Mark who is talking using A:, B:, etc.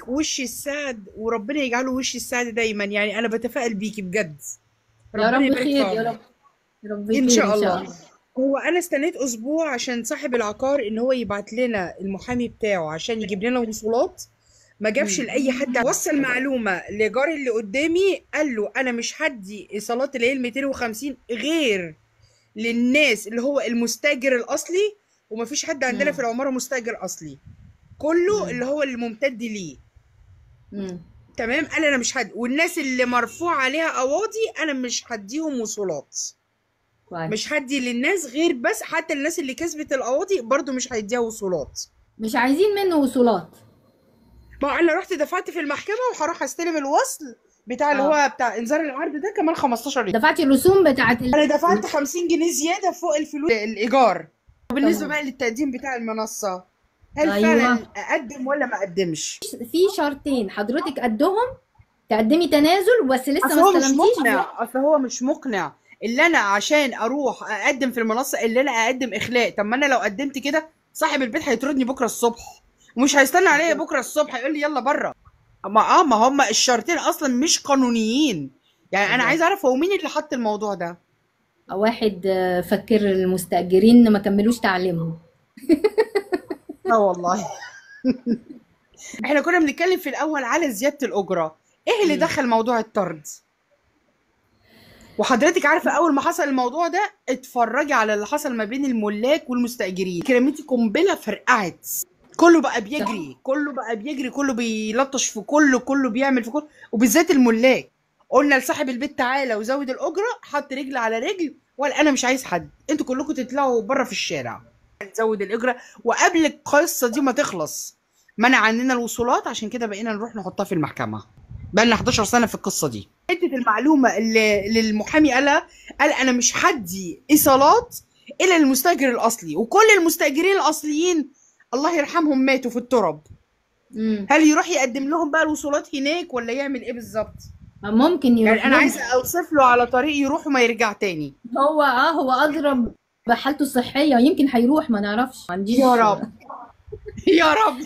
A: وش السعد، وربنا يجعله وش السعد دايما. يعني انا بتفائل بيكي بجد.
B: يا
A: ربنا
B: رب
A: يبارك في
B: خير يا
A: عمرك.
B: رب. يا رب
A: ان
B: خير ان
A: شاء
B: شاء
A: الله.
B: الله.
A: هو انا استنيت اسبوع عشان صاحب العقار ان هو يبعت لنا المحامي بتاعه عشان يجيب لنا وصولات. ما جابش
B: امم.
A: لاي حد. وصل معلومه لجاري اللي قدامي، قال له انا مش هدي ايصالات اللي هي ال 250 غير للناس اللي هو المستاجر الاصلي. ومفيش حد عندنا في
B: امم.
A: العماره مستاجر اصلي، كله اللي
B: امم.
A: هو الممتد ليه.
B: امم.
A: تمام. قال انا مش هدي، والناس اللي مرفوع عليها قواضي انا مش هديهم وصولات. مش
B: كويس.
A: هدي للناس غير بس، حتى الناس اللي كسبت القواضي برضو مش هيديها وصولات.
B: مش عايزين منه وصولات.
A: ما انا رحت دفعت في المحكمه وهروح استلم الوصل بتاع اللي
B: اه.
A: هو بتاع انذار العرض ده كمان 15 يوم.
B: دفعتي الرسوم بتاعت
A: انا دفعت 50 جنيه زياده فوق الفلوس الايجار. وبالنسبه
B: تمام.
A: بقى للتقديم بتاع المنصه، هل
B: ايوه.
A: فعلا اقدم ولا ما اقدمش؟
B: في شرطين حضرتك قدهم، تقدمي تنازل بس لسه
A: اصل
B: ما
A: هو مش
B: استلمتيش.
A: مقنع، اصل هو مش مقنع. اللي انا عشان اروح اقدم في المنصه اللي انا اقدم اخلاء، طب ما انا لو قدمت كده صاحب البيت هيطردني بكره الصبح، ومش هيستنى عليا
B: بالظبط.
A: بكره الصبح يقول لي يلا بره. ما هم الشرطين اصلا مش قانونيين. يعني انا عايزه
B: بالظبط.
A: اعرف هو مين اللي حط الموضوع ده.
B: واحد فكر المستأجرين ما كملوش تعليمهم.
A: اه والله. احنا كنا بنتكلم في الاول على زياده الاجره، ايه اللي
B: امم.
A: دخل موضوع الطرد؟ وحضرتك عارفه اول ما حصل الموضوع ده اتفرجي على اللي حصل ما بين الملاك والمستاجرين، كرامتي قنبله فرقعت. كله بقى
B: صح.
A: بيجري، كله بقى بيجري، كله بيلطش في كله، كله بيعمل في كله، وبالذات الملاك. قلنا لصاحب البيت تعالى وزود الاجره، حط رجل على رجل وقال انا مش عايز حد، انتوا كلكم تطلعوا بره في الشارع. نزود الاجره وقبل القصه دي ما تخلص منع عننا الوصولات، عشان كده بقينا نروح نحطها في المحكمه. بقى لنا 11 سنه في القصه دي. حته المعلومه اللي المحامي قالها، قال انا مش هدي ايصالات الا للمستاجر الاصلي، وكل المستاجرين الاصليين الله يرحمهم ماتوا في التراب.
B: امم.
A: هل يروح يقدم لهم بقى الوصولات هناك ولا يعمل ايه بالظبط؟
B: ممكن
A: يعني
B: يروح
A: انا
B: لهم.
A: عايزه اوصف له على طريق يروح وما يرجع تاني.
B: هو اضرب بحالته الصحيه، يمكن هيروح ما نعرفش، ما
A: يا
B: عنديش.
A: رب. يا رب.